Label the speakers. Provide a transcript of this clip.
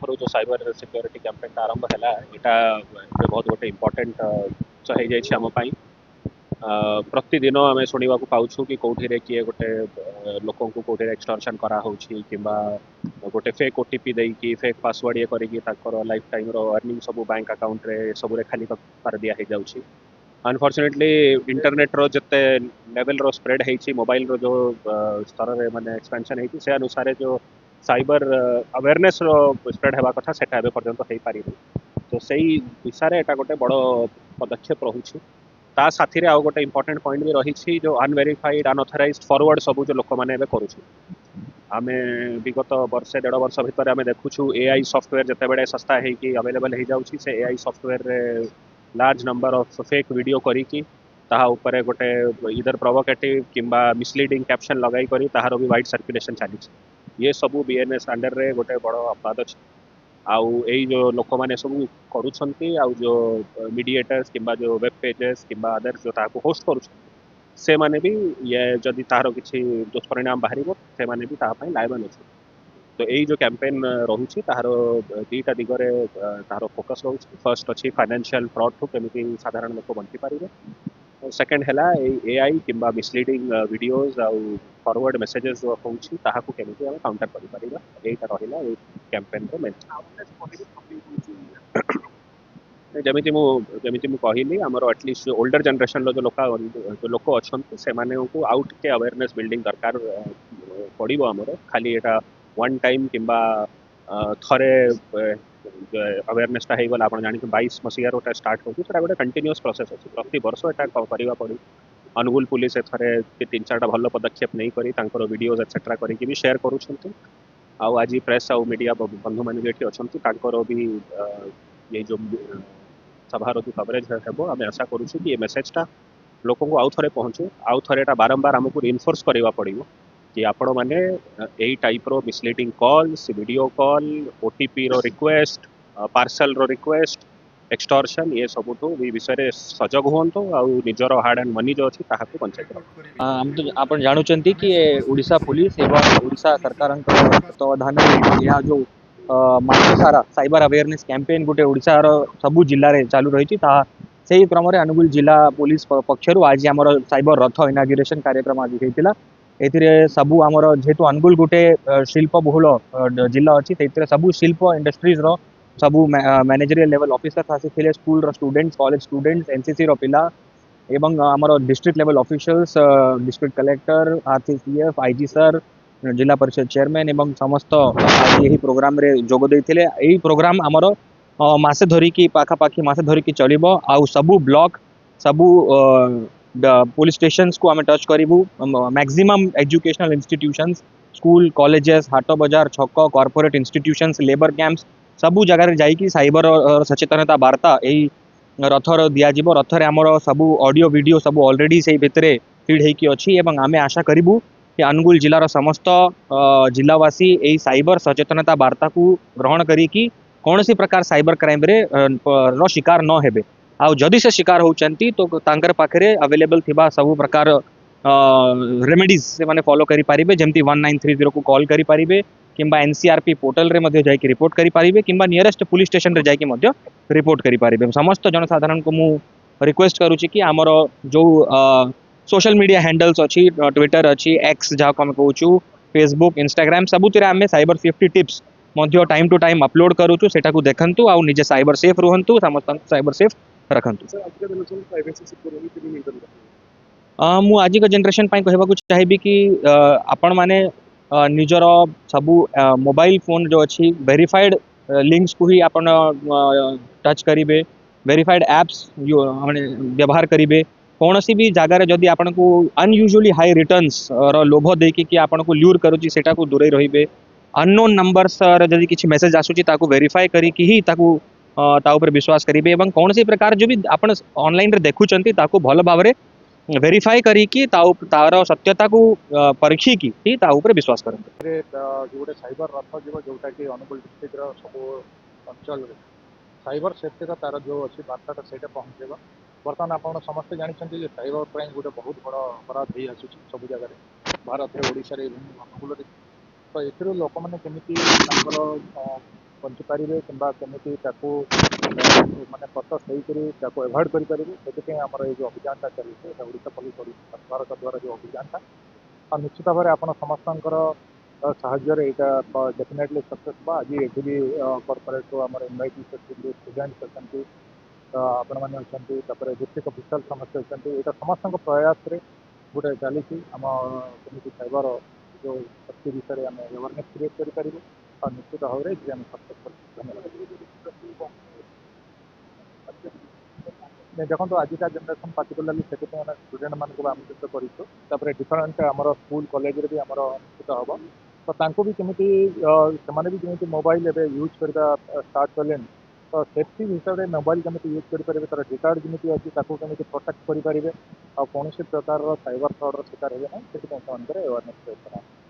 Speaker 1: तरफ जो cyber security campaign आरंभ है यहाँ बहुत गोटे इम्पोर्टेंट हो जाए प्रतिदिन आम शुणा पाचु कि कौटे किए गोटे लोक कौटे एक्सटर्शन कराऊँगी कि गोटे फेक ओटीपी देकी फेक पासवर्ड ये कर लाइफ टाइम अर्निंग सब बैंक अकाउंट रे सब खाली कर दिया जाऊँगी अनफॉर्चुनेटली इंटरनेट रो जिते लेवल रो स्प्रेड है मोबाइल रो जो स्तर में माने एक्सपेंशन है से अनुसार जो साइबर अवेयरनेस रो स्प्रेड होगा कथा से पर्यंत हो पारि तो सही दिशा रे एटा गोटे बड़ पदक्षेप रहुछि ता साथी रे आउ गोटे इंपोर्टेंट पॉइंट भी रही जो अनवेरीफाइड अनऑथराइज्ड फॉरवर्ड सब जो लोक मैंने करुछु आमे विगत वर्षे 1.5 वर्ष भितर आमे देखुछु एआई सॉफ्टवेयर जते बड़े सस्ता है कि अवेलेबल हो जाउछि से एआई सॉफ्टवेयर रे large number of fake video करी कि ताहा ऊपर गोटे इधर प्रोवोकेटिव किंबा मिसलीडिंग कैप्शन लगाई करी ताहार भी वाइड सर्कुलेशन चली ये सब बीएनएस अंडर रे गोटे बड़ अपराध अछि आउ यही जो लोक मैंने सब करुछंती आउ जो मीडिएटर्स किंबा जो वेब पेजेस किंबा अदर जो ताको होस्ट करुछंती से माने भी ये जदि तार किसी दुष्परिणाम बाहर से माने भी तापाई लायबल अच्छे तो यही जो कैंपेन रोचे तार दीटा दिगरे तार फोकस रोचे फर्स्ट अच्छी फाइनेंशियल फ्रॉड ठू केमी साधारण लोक बंची पारे सेकेंड है एआई किंबा मिसलीडिंग वीडियोज आउ फॉरवर्ड मेसेजेस जो होची ताहाकू केमी हम काउंटर करि परिबा एटा रहिला ए कैंपेन रो मेन जमीती मु कहली आमर एटलिस्ट ओल्डर जनरेशन जो लोक अच्छा से आउ टे अवेयरनेस बिल्डिंग दरकार पड़ो आमर खाली यहाँ वन टाइम किंबा थरे अवेयरनेसटा हो गला आप जानी 22 मसीह गोटे स्टार्ट होती गोटे कंटिन्यूअस प्रोसेस अच्छी प्रति वर्ष यहाँ करवा पड़ी अनुगुल पुलिस एथरे 3-4टा भल पदक्षेप नहीं करी वीडियोज एक्सेट्रा करके भी शेयर करुँच आज प्रेस आउ मीडिया बंधु मैंने भी अच्छा भी ये जो सभार जो कवरेज है आम आशा करुँ कि ये मेसेजटा लोक आउ थे पहुँचू आउ थे बारंबार आमको रिइनफोर्स करवा पड़ो कि आपण मैंने यही टाइप रो misleading calls video call OTP रो रिक्वेस्ट पार्सल रो रिक्वेस्ट एक्सटॉर्शन ये सब विषय सजग हूँ आउ निजर हार्ड एंड मनी जो अच्छी ताकू बचाई
Speaker 2: आप जानते कि ओडिशा पुलिस एवं ओडिशा सरकार तत्वावधान यह जो मास सारा साइबर अवेयरनेस कैंपेन गोटे ओडिशार सबू जिले में चालू रही से क्रम अनुगुल जिला पुलिस पक्षर आज आमर साइबर रथ इनाग्रेशन कार्यक्रम आज होता ए सबू आमर जेहेतु अनुगुल गोटे शिल्प बहुल जिला अच्छी से सबू शिल्प इंडस्ट्रीज रो सबू मैनेजरियल लेवल ऑफिसर्स आसी school students college students NCC रो पिला एवं आमर district level officials district collector RCCF IG sir Zilla Parishad chairman एवं समस्त यही प्रोग्राम रे जोग देइथिले एही प्रोग्राम आमर मासे धरिकी पाखापाखि मासे धरिकी चलिबो आउ सबू ब्लॉक सबू पुलिस स्टेशंस को आम टच करूँ maximum educational institutions school colleges हाट बजार छक कॉर्पोरेट इंस्टीट्यूशंस लेबर कैंप्स सबू जगार जाइकी साइबर सचेतनता वार्ता यही रथर दिज्व रथर आमर सबू ऑडियो वीडियो सबू ऑलरेडी से भितर फीड होकी अच्छी एवं आम आशा करूँ कि अनुगुल जिलार समस्त जिलावासी यही साइबर सचेतनता वार्ता को ग्रहण करी कौन सी प्रकार साइबर क्राइम रे रो शिकार न हेबे आउ जदि से शिकार होचंती तो तांकर पाखरे अवेलेबल थिबा सब प्रकार रेमेडीज से माने फॉलो करि पारिबे जेमती 1930 को कॉल करि पारिबे किंबा एनसीआरपी पोर्टल रे मध्ये जाई कि रिपोर्ट करि पारिबे किंबा नियरेस्ट पुलिस स्टेशन रे जाई कि मध्ये रिपोर्ट करि पारिबे समस्त जनसाधारण को मु रिक्वेस्ट करूची कि आमर जो सोशल मीडिया हैंडल्स अच्छी ट्विटर अच्छी एक्स जहाँ को आम कहूँ फेसबुक इंस्टाग्राम सबुतिर आम साइबर सेफ्टी टिप्स मध्य टाइम टू टाइम अपलोड करूँ सेटा को देखंतु आउ निजे साइबर सेफ रुहंतु समस्त साइबर सेफ रखंतु मु आज का जनरेशन पाई कहबा चाहिए कि आपण माने निजर सबू मोबाइल फोन जो अच्छी वेरीफाइड लिंक्स को ही आपण टच करेंगे वेरीफाइड एप्स व्यवहार करेंगे कौन सी भी जगार जदि आपन को अनयूजुअली हाई रिटर्न्स लोभ देकी कि आपन को ल्यूर करूची सेटा को दूरे रहिबे अननोन नंबर्स जदि किछि मेसेज आसुची ताको वेरीफाई करिकी ही ताको ता ऊपर विश्वास करेंगे एवं कौन सी प्रकार जो भी आपन ऑनलाइन रे देखुचंती ताको भल भाव रे वेरीफाई करिकी तार सत्यता को परीक्षिकी ही ता ऊपर विश्वास करते
Speaker 3: गोटे साइबर रथ जीव जोटा कि अनुगुल डिस्ट्रिक्ट सब अंचल साइबर सेफ्टी तार जो अच्छी वार्ता से पहुँचेगा बर्तमान आप समस्ते जानते साइबर क्राइम गोटे बहुत बड़ अपराध हो आसूँ सब जगह भारत में ओडिशा अनुकूल तो ये लोक मैंने केमी ବଞ୍ଚିପାରିବେ କିମ୍ବା କେମିତି ତାକୁ ମାନେ ପ୍ରସେସ ହେଇକରି ତାକୁ ଆଭଏଡ୍ କରିପାରିବେ ସେଥିପାଇଁ ଆମର ଏଇ ଯେଉଁ ଅଭିଯାନଟା ଚାଲିଛି ଏଇଟା ଓଡ଼ିଶା ପୋଲିସ ସରକାରଙ୍କ ଦ୍ୱାରା ଯେଉଁ ଅଭିଯାନଟା ଆଉ ନିଶ୍ଚିତ ଭାବରେ ଆପଣ ସମସ୍ତଙ୍କର ସାହାଯ୍ୟରେ ଏଇଟା ଡେଫିନେଟଲି ସକ୍ସେସ୍ ହେବ ଆଜି ଏଠି ବି କର୍ପୋରେଟରୁ ଆମର ଇନଭାଇଟିସ୍ ଅଛନ୍ତି ଷ୍ଟୁଡେଣ୍ଟସ୍ ଅଛନ୍ତି ଆପଣମାନେ ଅଛନ୍ତି ତାପରେ ଡିଷ୍ଟ୍ରିକ୍ଟ ଅଫିସିଆଲ ସମସ୍ତେ ଅଛନ୍ତି ଏଇଟା ସମସ୍ତଙ୍କ ପ୍ରୟାସରେ ଗୋଟେ ଚାଲିଛି ଆମ କେମିତି ସାଇବର ଯେଉଁ ଶକ୍ତି ବିଷୟରେ ଆମେ ଆୱାରନେସ୍ କ୍ରିଏଟ୍ କରିପାରିବୁ ଆଉ ନିଶ୍ଚିତ ଭାବରେ ଏଥିରେ ଆମେ ସକ୍ସେସ୍ କରିବୁ ଧନ୍ୟବାଦ ଦେଖନ୍ତୁ ଆଜିକା ଜେନେରେସନ୍ ପାର୍ଟିକୁଲାରଲି ସେଥିପାଇଁ ଆମେ ଷ୍ଟୁଡେଣ୍ଟମାନଙ୍କୁ ଆମନ୍ତ୍ରିତ କରିଛୁ ତାପରେ ଡିଫରେଣ୍ଟ ଆମର ସ୍କୁଲ କଲେଜରେ ବି ଆମର ଅନୁଷ୍ଠିତ ହେବ ତ ତାଙ୍କୁ ବି କେମିତି ସେମାନେ ବି ଯେମିତି ମୋବାଇଲ ଏବେ ୟୁଜ୍ କରିବା ଷ୍ଟାର୍ଟ କଲେଣି ତ ସେଫ୍ଟି ହିସାବରେ ମୋବାଇଲ କେମିତି ୟୁଜ୍ କରିପାରିବେ ତାର ଡିଟାର୍ଡ ଯେମିତି ଅଛି ତାକୁ କେମିତି ପ୍ରୋଟେକ୍ଟ କରିପାରିବେ ଆଉ କୌଣସି ପ୍ରକାରର ସାଇବର ଫ୍ରଡର ଶିକାର ହେବେ ନାହିଁ ସେଥିପାଇଁ ସେମାନଙ୍କର ଆୱାରନେସ୍